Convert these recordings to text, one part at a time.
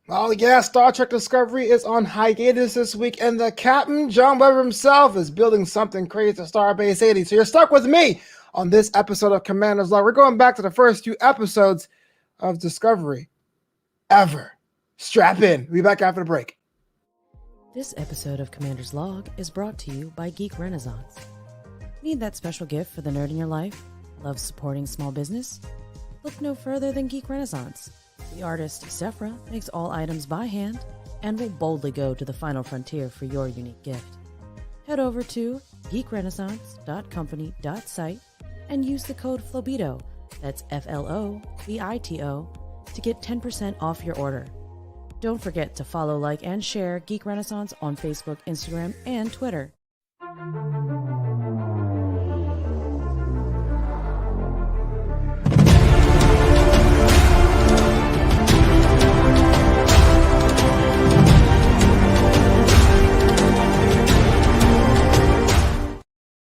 Oh yeah, Star Trek Discovery is on hiatus this week, and the Captain John Weber himself is building something crazy at Starbase 80. So you're stuck with me on this episode of Commander's Log. We're going back to the first two episodes of Discovery ever. Strap in. We'll be back after the break. This episode of Commander's Log is brought to you by Geek Renaissance. Need that special gift for the nerd in your life? Love supporting small business? Look no further than Geek Renaissance. The artist, Sephra, makes all items by hand and will boldly go to the final frontier for your unique gift. Head over to geekrenaissance.company.site and use the code FLOBITO, that's FLOBITO, to get 10% off your order. Don't forget to follow, like, and share Geek Renaissance on Facebook, Instagram, and Twitter.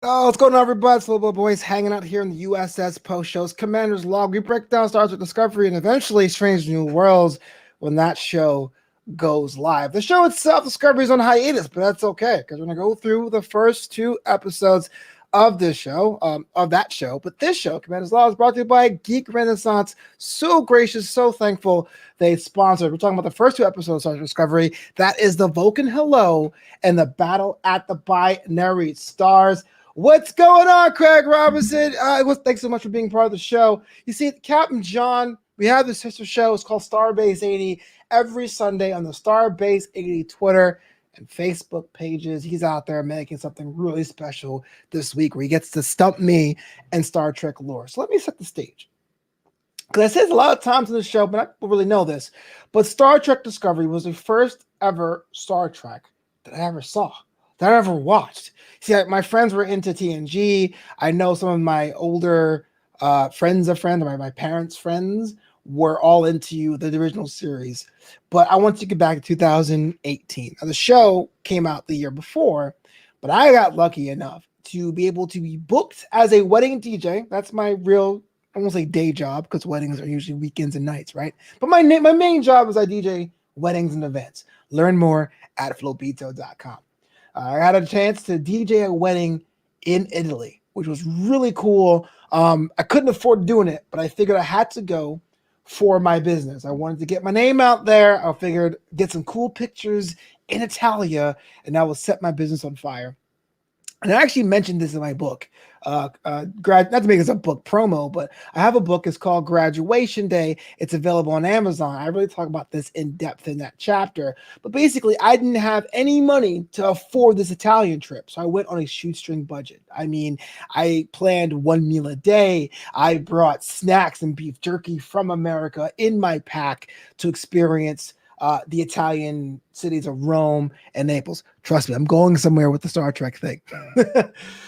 Oh, what's going on, everybody? It's Flobo Boyce hanging out here in the USS Post Show's Commander's Log. We break down Star Trek Discovery and eventually Strange New Worlds when that show goes live. The show itself, Discovery, is on hiatus, but that's okay because we're going to go through the first two episodes of this show, of that show. But this show, Commander's Log, is brought to you by Geek Renaissance. So gracious, so thankful they sponsored. We're talking about the first two episodes of Star Trek Discovery. That is the Vulcan Hello and the Battle at the Binary Stars. What's going on, Craig Robinson? Thanks so much for being part of the show. You see, Captain John, we have this sister show. It's called Starbase 80 every Sunday on the Starbase 80 Twitter and Facebook pages. He's out there making something really special this week where he gets to stump me and Star Trek lore. So let me set the stage. Because I say this a lot of times in the show, but I don't really know this. But Star Trek Discovery was the first ever Star Trek that I ever saw, that I ever watched. See, my friends were into TNG. I know some of my older friends of friends, or my parents' friends, were all into the original series. But I want to get back to 2018. Now, the show came out the year before, but I got lucky enough to be able to be booked as a wedding DJ. That's my real, I won't say day job, because weddings are usually weekends and nights, right? But my main job is I DJ weddings and events. Learn more at flobito.com. I had a chance to DJ a wedding in Italy, which was really cool. I couldn't afford doing it, but I figured I had to go for my business. I wanted to get my name out there. I figured get some cool pictures in Italia, and that will set my business on fire. And I actually mentioned this in my book, not to make this a book promo, but I have a book. It's called Graduation Day. It's available on Amazon. I really talk about this in depth in that chapter. But basically, I didn't have any money to afford this Italian trip. So I went on a shoestring budget. I mean, I planned one meal a day. I brought snacks and beef jerky from America in my pack to experience the Italian cities of Rome and Naples. Trust me, I'm going somewhere with the Star Trek thing.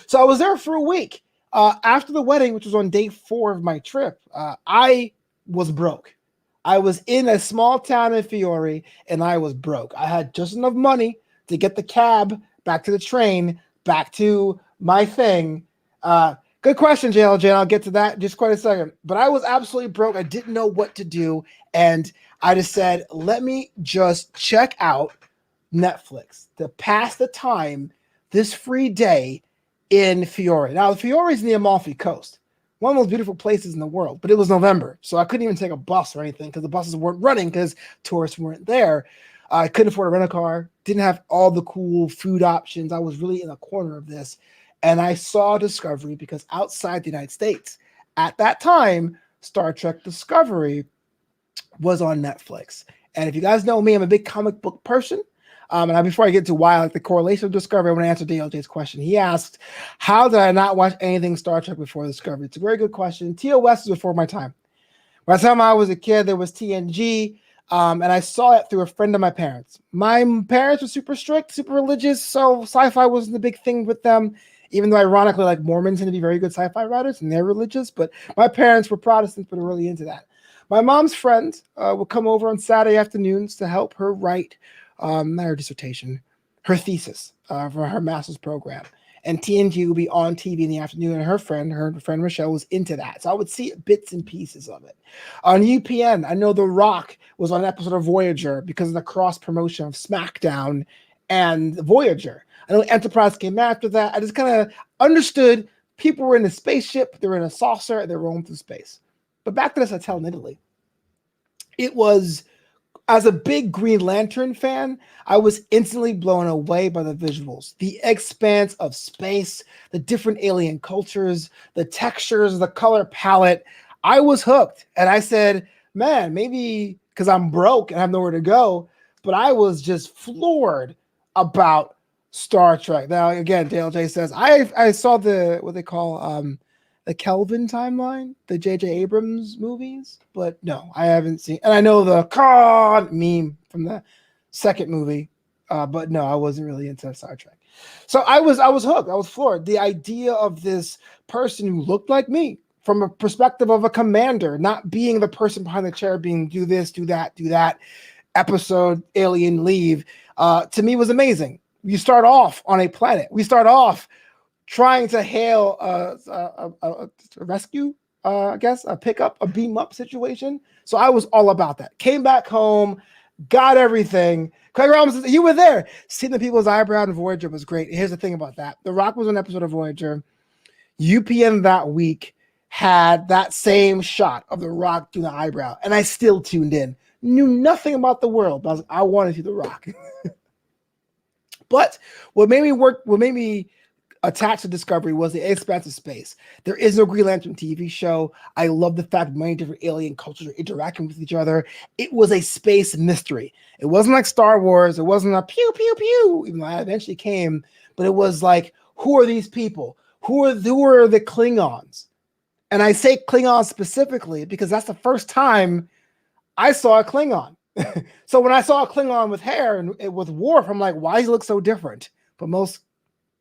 So I was there for a week. After the wedding, which was on day 4 of my trip, I was broke. I was in a small town in Fiore, and I was broke. I had just enough money to get the cab back to the train, back to my thing. Good question, JLJ. I'll get to that in just quite a second. But I was absolutely broke. I didn't know what to do. And I just said, let me just check out Netflix to pass the time this free day in Fiore. Now, Fiore is in the Amalfi Coast, one of the most beautiful places in the world. But it was November, so I couldn't even take a bus or anything because the buses weren't running because tourists weren't there. I couldn't afford a rental car, didn't have all the cool food options. I was really in a corner of this. And I saw Discovery because outside the United States, at that time, Star Trek Discovery was on Netflix. And if you guys know me, I'm a big comic book person. Before I get to why I like the correlation of Discovery, I want to answer DLJ's question. He asked, how did I not watch anything Star Trek before Discovery? It's a very good question. TOS was before my time. By the time I was a kid, there was TNG, and I saw it through a friend of my parents. My parents were super strict, super religious, so sci-fi wasn't the big thing with them, even though ironically, like Mormons tend to be very good sci-fi writers, and they're religious, but my parents were Protestants, but were really into that. My mom's friend would come over on Saturday afternoons to help her write not her dissertation, her thesis for her master's program. and TNG would be on TV in the afternoon, and her friend Michelle was into that. So I would see bits and pieces of it. On UPN, I know The Rock was on an episode of Voyager because of the cross promotion of SmackDown and Voyager. I know Enterprise came after that. I just kind of understood people were in a spaceship, they were in a saucer, and they were roaming through space. But back to this hotel in Italy. It was, as a big Green Lantern fan, I was instantly blown away by the visuals, the expanse of space, the different alien cultures, the textures, the color palette. I was hooked. And I said, man, maybe because I'm broke and I have nowhere to go, but I was just floored about Star Trek. Now, again, Dale J says, I saw what they call the Kelvin timeline, the J.J. Abrams movies, but no, I haven't seen. And I know the Khan meme from the second movie, but no, I wasn't really into Star Trek. So I was hooked. I was floored. The idea of this person who looked like me from a perspective of a commander, not being the person behind the chair, being do this, do that, episode, alien, leave, to me was amazing. You start off on a planet. We start off trying to hail a rescue, I guess, a pickup, a beam up situation. So I was all about that. Came back home, got everything. Craig Robinson, you were there. Seeing the people's eyebrow in Voyager was great. Here's the thing about that. The Rock was on an episode of Voyager. UPN that week had that same shot of the Rock doing the eyebrow, and I still tuned in. Knew nothing about the world, but I wanted to see the Rock. But what made me attached to Discovery was the expanse of space. There is no Green Lantern TV show. I love the fact many different alien cultures are interacting with each other. It was a space mystery. It wasn't like Star Wars. It wasn't a pew, pew, pew, even though I eventually came. But it was like, who are these people? Who are the Klingons? And I say Klingons specifically because that's the first time I saw a Klingon. So when I saw a Klingon with hair and with Worf, I'm like, why does he look so different? But most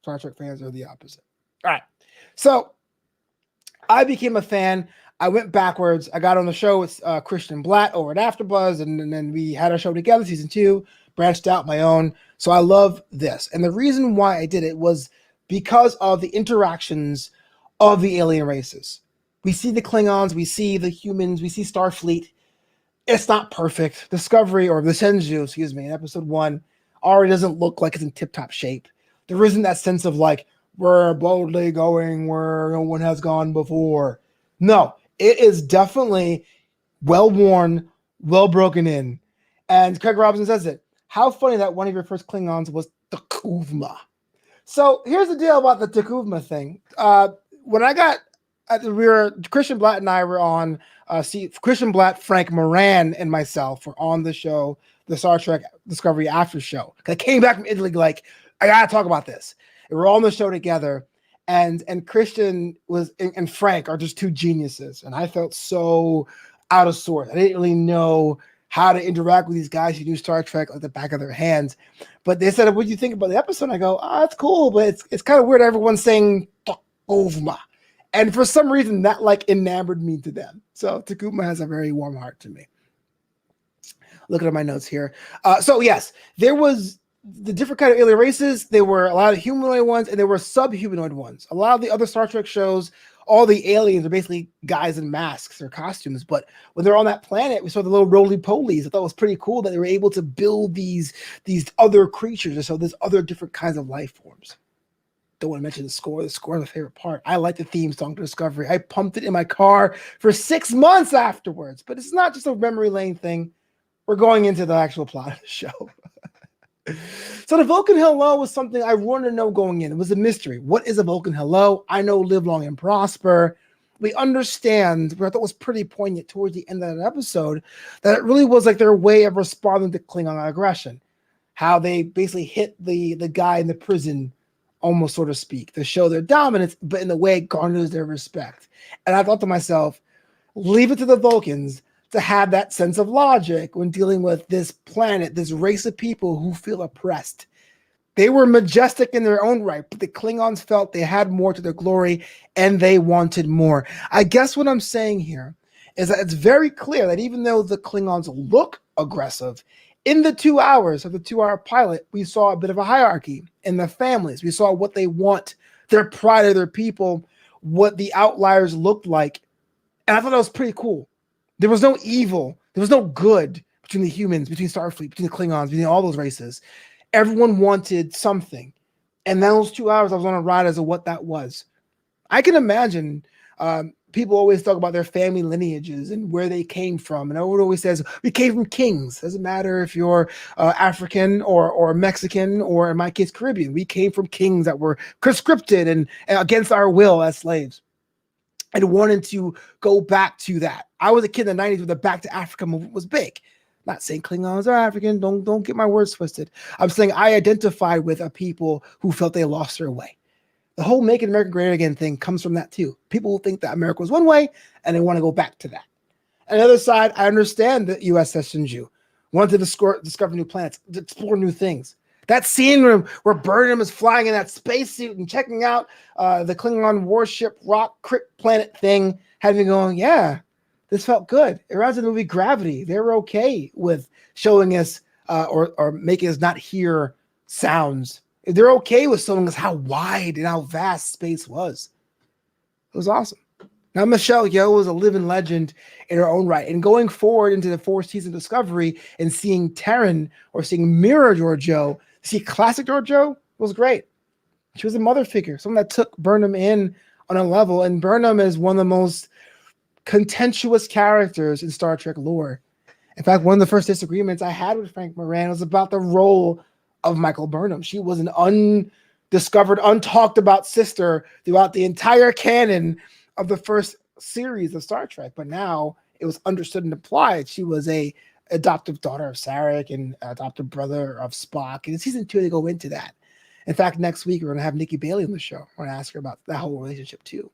Star Trek fans are the opposite. All right. So I became a fan. I went backwards. I got on the show with Christian Blatt over at AfterBuzz, and then we had a show together, season 2, branched out my own. So I love this. And the reason why I did it was because of the interactions of the alien races. We see the Klingons, we see the humans, we see Starfleet. It's not perfect. Discovery, or the Shenzhou, in episode 1, already doesn't look like it's in tip-top shape. There isn't that sense of like, we're boldly going where no one has gone before. No, it is definitely well-worn, well-broken in. And Craig Robinson says it. How funny that one of your first Klingons was the Kuvma. So here's the deal about the Takuvma thing. When I got, Christian Blatt and I were on, Christian Blatt, Frank Moran, and myself were on the show, the Star Trek Discovery After Show. I came back from Italy like, I gotta talk about this. And we're all on the show together, and Christian and Frank are just two geniuses, and I felt so out of sorts. I didn't really know how to interact with these guys who do Star Trek like the back of their hands. But they said, what do you think about the episode? And I go, it's cool, but it's kind of weird. Everyone's saying Takuvma. And for some reason that like enamored me to them. So Takuvma has a very warm heart to me. Looking at my notes here. So yes, there was the different kind of alien races. There were a lot of humanoid ones and there were subhumanoid ones. A lot of the other Star Trek shows, all the aliens are basically guys in masks or costumes. But when they're on that planet, we saw the little roly-polies. I thought it was pretty cool that they were able to build these other creatures. And so there's other different kinds of life forms. Don't want to mention the score. The score is my favorite part. I like the theme song to Discovery. I pumped it in my car for 6 months afterwards. But it's not just a memory lane thing. We're going into the actual plot of the show. So the Vulcan Hello was something I wanted to know going in. It was a mystery. What is a Vulcan Hello? I know Live Long and Prosper. We understand, what I thought was pretty poignant towards the end of that episode, that it really was like their way of responding to Klingon aggression. How they basically hit the guy in the prison, almost so to speak, to show their dominance, but in the way it garners their respect. And I thought to myself, leave it to the Vulcans to have that sense of logic when dealing with this planet, this race of people who feel oppressed. They were majestic in their own right, but the Klingons felt they had more to their glory and they wanted more. I guess what I'm saying here is that it's very clear that even though the Klingons look aggressive, in the 2 hours of the 2-hour pilot, we saw a bit of a hierarchy in the families. We saw what they want their pride of their people, what the outliers looked like. And I thought that was pretty cool. There was no evil. There was no good between the humans, between Starfleet, between the Klingons, between all those races. Everyone wanted something. And those 2 hours I was on a ride as to what that was. I can imagine people always talk about their family lineages and where they came from. And everyone always says, we came from kings. Doesn't matter if you're African or Mexican or, in my case, Caribbean. We came from kings that were conscripted and against our will as slaves. And wanted to go back to that. I was a kid in the 90s when the Back to Africa movement was big. Not saying Klingons are African. Don't get my words twisted. I'm saying I identified with a people who felt they lost their way. The whole Making America Great Again thing comes from that too. People who think that America was one way and they want to go back to that. On the other side, I understand that USS Shinju wanted to discover new planets, to explore new things. That scene where Burnham is flying in that spacesuit and checking out the Klingon warship rock crypt planet thing, had me going, yeah, this felt good. It reminds me of the movie Gravity. They were okay with showing us or making us not hear sounds. They're okay with showing us how wide and how vast space was. It was awesome. Now, Michelle Yeoh was a living legend in her own right. And going forward into the fourth season of Discovery and seeing Terran or seeing Mirror Georgiou, see classic Georgiou was great. She was a mother figure, someone that took Burnham in on a level. And Burnham is one of the most contentious characters in Star Trek lore. In fact, one of the first disagreements I had with Frank Moran was about the role of Michael Burnham. She was an undiscovered, untalked about sister throughout the entire canon of the first series of Star Trek, but now it was understood and applied. She was a adoptive daughter of Sarek and adoptive brother of Spock. And in season 2, they go into that. In fact, next week, we're going to have Nikki Bailey on the show. We're going to ask her about that whole relationship too.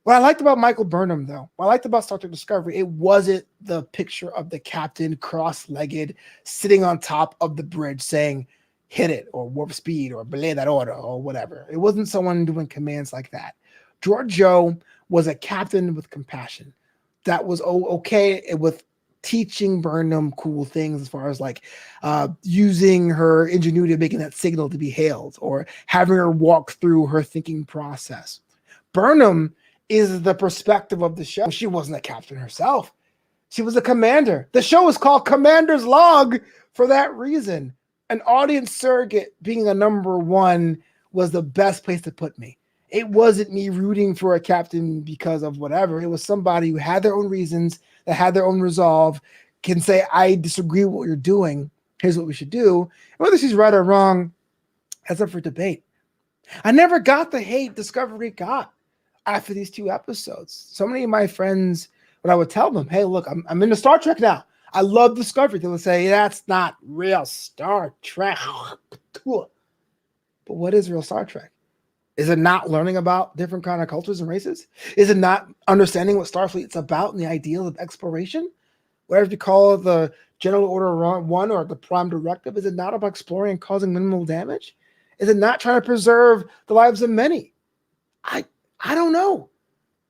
What I liked about Michael Burnham, though, what I liked about Star Trek Discovery, it wasn't the picture of the captain cross-legged sitting on top of the bridge saying, hit it, or warp speed, or belay that order, or whatever. It wasn't someone doing commands like that. Georgiou was a captain with compassion that was okay with teaching Burnham cool things as far as like using her ingenuity of making that signal to be hailed or having her walk through her thinking process. Burnham is the perspective of the show. She wasn't a captain herself. She was a commander. The show is called Commander's Log for that reason. An audience surrogate being a number one was the best place to put me. It wasn't me rooting for a captain because of whatever. It was somebody who had their own reasons, that had their own resolve, can say, I disagree with what you're doing. Here's what we should do. And whether she's right or wrong, that's up for debate. I never got the hate Discovery got after these 2 episodes. So many of my friends, when I would tell them, hey, look, I'm into Star Trek now. I love Discovery. They would say, that's not real Star Trek. But what is real Star Trek? Is it not learning about different kind of cultures and races? Is it not understanding what Starfleet's about and the ideal of exploration? Whatever you call it, the General Order 1 or the Prime Directive, is it not about exploring and causing minimal damage? Is it not trying to preserve the lives of many? I don't know.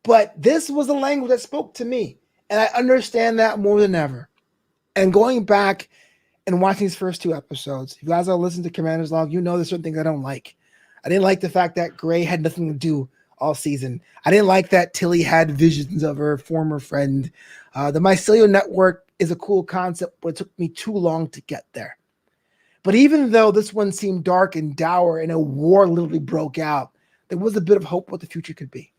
But this was a language that spoke to me, and I understand that more than ever. And going back and watching these first 2 episodes, if you guys all listen to Commander's Log, you know there's certain things I don't like. I didn't like the fact that Gray had nothing to do all season. I didn't like that Tilly had visions of her former friend. The mycelial network is a cool concept, but it took me too long to get there. But even though this one seemed dark and dour and a war literally broke out, there was a bit of hope what the future could be.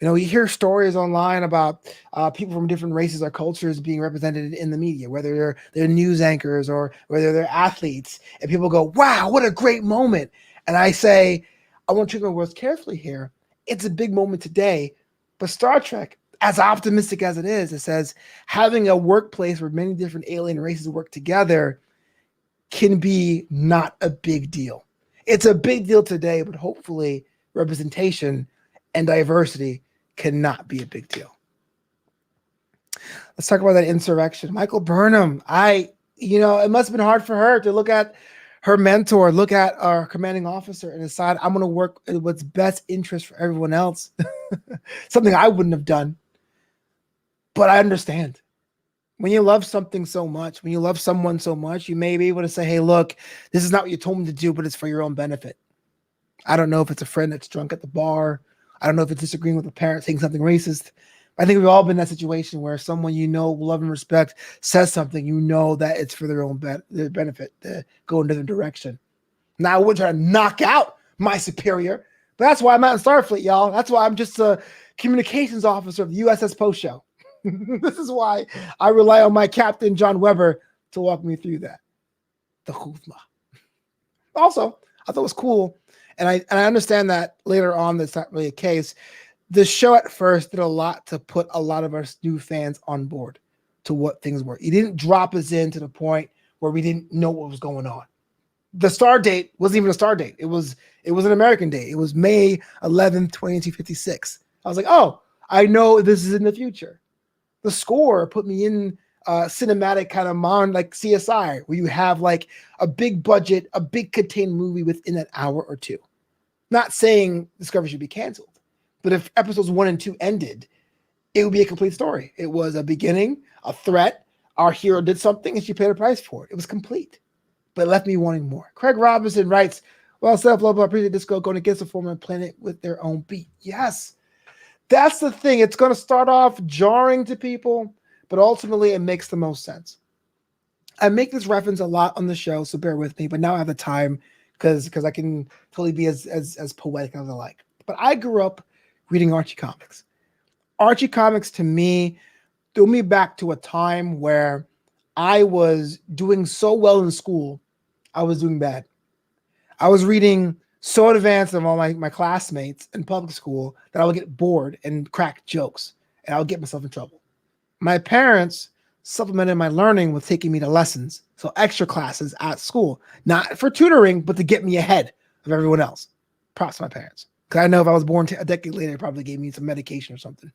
You know, you hear stories online about people from different races or cultures being represented in the media, whether they're news anchors or whether they're athletes, and people go, wow, what a great moment. And I say, I want to treat my words carefully here. It's a big moment today, but Star Trek, as optimistic as it is, it says having a workplace where many different alien races work together can be not a big deal. It's a big deal today, but hopefully representation and diversity cannot be a big deal. Let's talk about that insurrection. Michael Burnham, it must have been hard for her to look at her mentor, look at our commanding officer and decide I'm going to work in what's best interest for everyone else. Something I wouldn't have done. But I understand. When you love something so much, when you love someone so much, you may be able to say, hey, look, this is not what you told me to do, but it's for your own benefit. I don't know if it's a friend that's drunk at the bar. I don't know if it's disagreeing with a parent saying something racist. I think we've all been in that situation where someone you know, love and respect, says something, you know that it's for their own their benefit to go in a different direction. Now, I wouldn't try to knock out my superior, but that's why I'm out in Starfleet, y'all. That's why I'm just a communications officer of the USS Post Show. This is why I rely on my captain, John Weber, to walk me through that. The Hoofma. Also, I thought it was cool, and I understand that later on that's not really a case. The show at first did a lot to put a lot of our new fans on board to what things were. It didn't drop us in to the point where we didn't know what was going on. The star date wasn't even a star date. It was an American day. It was May 11th, 2256. I was like, oh, I know this is in the future. The score put me in cinematic kind of like CSI, where you have like a big budget, a big contained movie within an hour or two. Not saying Discovery should be canceled, but if episodes 1 and 2 ended, it would be a complete story. It was a beginning, a threat. Our hero did something and she paid a price for it. It was complete, but it left me wanting more. Craig Robinson writes, well, self-love, appreciate Disco going against the former planet with their own beat. Yes, that's the thing. It's going to start off jarring to people, but ultimately it makes the most sense. I make this reference a lot on the show, so bear with me, but now I have the time because I can totally be as poetic as I like. But I grew up reading Archie comics. Archie comics to me threw me back to a time where I was doing so well in school, I was doing bad. I was reading so advanced of all my classmates in public school that I would get bored and crack jokes, and I would get myself in trouble. My parents supplemented my learning with taking me to lessons, so extra classes at school, not for tutoring, but to get me ahead of everyone else. Props to my parents. Because I know if I was born a decade later, they probably gave me some medication or something.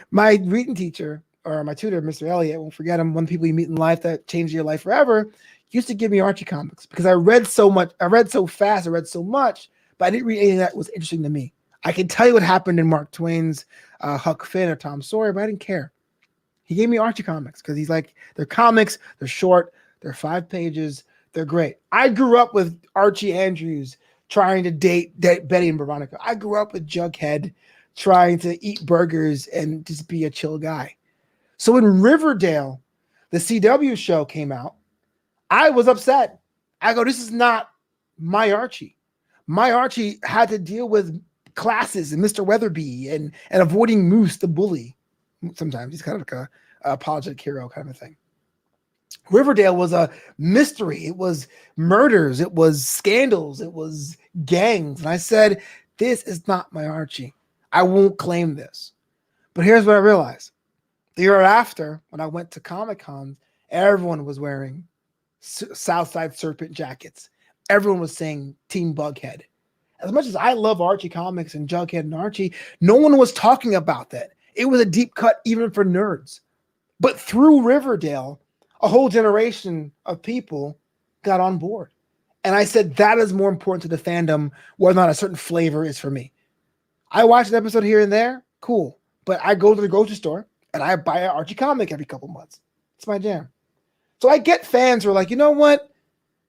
My reading teacher, or my tutor, Mr. Elliott, won't forget him, one of the people you meet in life that changed your life forever, used to give me Archie comics because I read so much, I read so fast, I read so much, but I didn't read anything that was interesting to me. I can tell you what happened in Mark Twain's Huck Finn or Tom Sawyer, but I didn't care. He gave me Archie comics because he's like, they're comics, they're short, they're 5 pages, they're great. I grew up with Archie Andrews trying to date Betty and Veronica. I grew up with Jughead trying to eat burgers and just be a chill guy. So when Riverdale, the CW show, came out, I was upset. I go, this is not my Archie. My Archie had to deal with classes and Mr. Weatherby and avoiding Moose the bully. Sometimes he's kind of like a apologetic hero kind of a thing. Riverdale was a mystery. It was murders. It was scandals. It was gangs. And I said, this is not my Archie. I won't claim this. But here's what I realized. The year after, when I went to Comic-Con, everyone was wearing Southside Serpent jackets. Everyone was saying Team Bughead. As much as I love Archie comics and Jughead and Archie, no one was talking about that. It was a deep cut even for nerds. But through Riverdale, a whole generation of people got on board. And I said, that is more important to the fandom, whether or not a certain flavor is for me. I watch an episode here and there, cool. But I go to the grocery store and I buy an Archie comic every couple months. It's my jam. So I get fans who are like, you know what?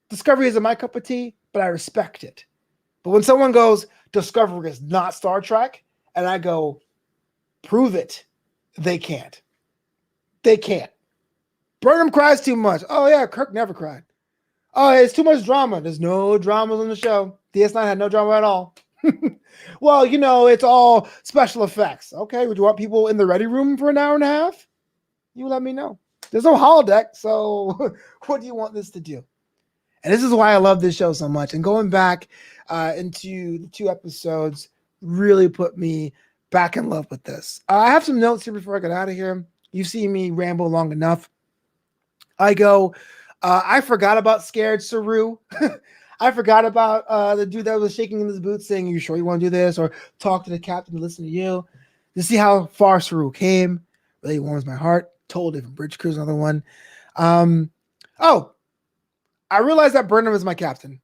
Discovery isn't my cup of tea, but I respect it. But when someone goes, Discovery is not Star Trek, and I go, prove it, they can't. They can't. Burnham cries too much. Oh, yeah, Kirk never cried. Oh, it's too much drama. There's no dramas on the show. DS9 had no drama at all. Well, you know, it's all special effects. Okay, would you want people in the ready room for an hour and a half? You let me know. There's no holodeck, so what do you want this to do? And this is why I love this show so much. And going back into the 2 episodes really put me back in love with this. I have some notes here before I get out of here. You've seen me ramble long enough. I go, I forgot about Scared Saru. I forgot about the dude that was shaking in his boots saying, you sure you want to do this? Or talk to the captain to listen to you. To see how far Saru came really warms my heart. Total different. Bridge Crew's another one. Oh, I realized that Burnham is my captain.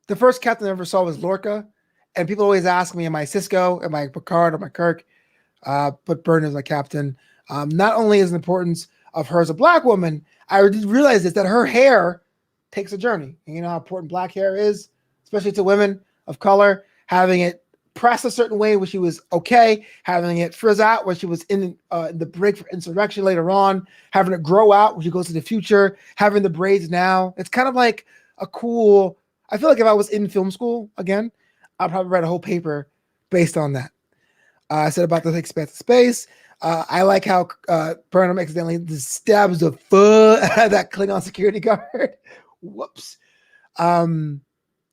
The first captain I ever saw was Lorca. And people always ask me, am I Cisco? Am I Picard? Am I Kirk? But Burnham is my captain. Not only is the importance of her as a black woman, I did realize this, that her hair takes a journey. And you know how important black hair is, especially to women. of color, having it press a certain way where she was okay, having it frizz out where she was in the break for insurrection later on, having it grow out when she goes to the future, having the braids now. It's kind of like a cool, I feel like if I was in film school again, I'd probably write a whole paper based on that. I said about the expanse of space. I like how Burnham accidentally stabs the foot out of that Klingon security guard. Whoops.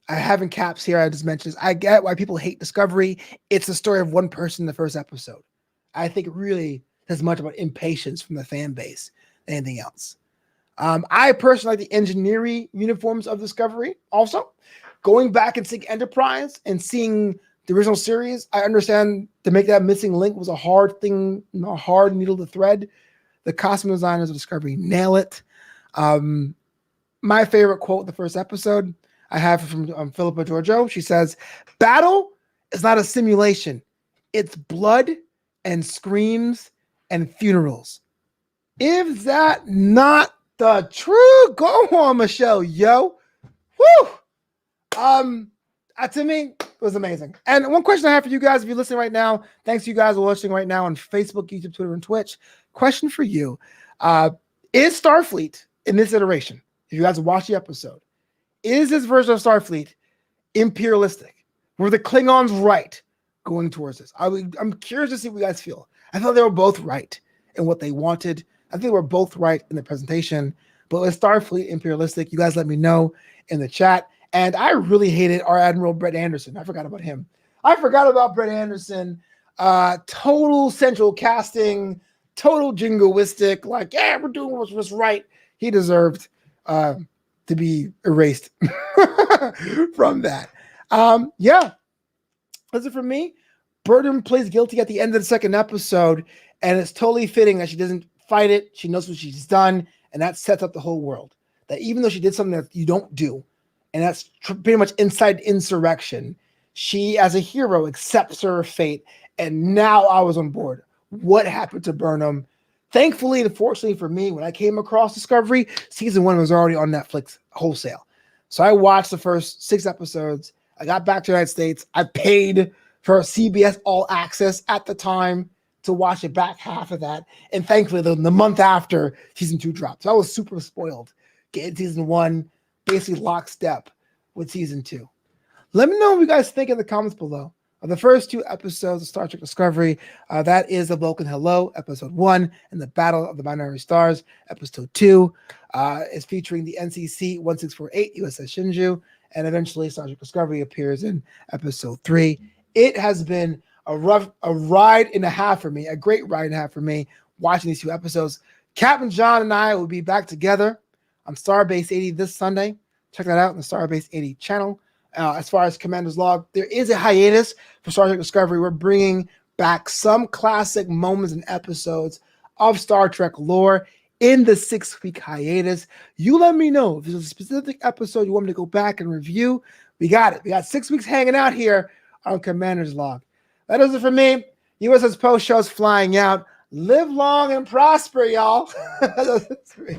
I have in caps here, I just mentioned this. I get why people hate Discovery. It's the story of one person in the first episode. I think it really has much about impatience from the fan base than anything else. I personally like the engineering uniforms of Discovery. Also, going back and seeing Enterprise and seeing the original series, I understand to make that missing link was a hard thing, a hard needle to thread. The costume designers of Discovery nail it. My favorite quote in the first episode I have from Philippa Georgiou. She says, "Battle is not a simulation. It's blood and screams and funerals." Is that not the truth? Go on, Michelle, yo. Woo! To me, it was amazing. And one question I have for you guys, if you're listening right now, thanks to you guys who are watching right now on Facebook, YouTube, Twitter, and Twitch. Question for you. Is Starfleet in this iteration, if you guys watch the episode, is this version of Starfleet imperialistic? Were the Klingons right going towards this? I'm curious to see what you guys feel. I thought they were both right in what they wanted. I think they were both right in the presentation. But is Starfleet imperialistic? You guys let me know in the chat. And I really hated our Admiral Brett Anderson. I forgot about him. I forgot about Brett Anderson. Total central casting, total jingoistic. Like, yeah, we're doing what's right. He deserved to be erased from that. Yeah, that's it for me. Burnham plays guilty at the end of the second episode, and it's totally fitting that she doesn't fight it. She knows what she's done, and that sets up the whole world. That even though she did something that you don't do, and that's pretty much inside insurrection, she, as a hero, accepts her fate, and now I was on board. What happened to Burnham? Thankfully, unfortunately for me, when I came across Discovery, season 1 was already on Netflix wholesale. So I watched the first 6 episodes. I got back to the United States. I paid for CBS All Access at the time to watch the back half of that. And thankfully, the month after, season 2 dropped. So I was super spoiled getting season 1 basically lockstep with season 2. Let me know what you guys think in the comments below. The first 2 episodes of Star Trek Discovery, that is the Vulcan Hello, episode 1, and the Battle of the Binary Stars, episode 2, is featuring the NCC 1648 USS Shinju, and eventually Star Trek Discovery appears in episode 3. It has been a ride and a half for me, a great ride and a half for me, watching these 2 episodes. Captain John and I will be back together on Starbase 80 this Sunday. Check that out on the Starbase 80 channel. As far as Commander's Log, there is a hiatus for Star Trek Discovery. We're bringing back some classic moments and episodes of Star Trek lore in the 6-week hiatus. You let me know if there's a specific episode you want me to go back and review. We got it. We got 6 weeks hanging out here on Commander's Log. That is it for me. USS Post Show's flying out. Live long and prosper, y'all. That's it for me.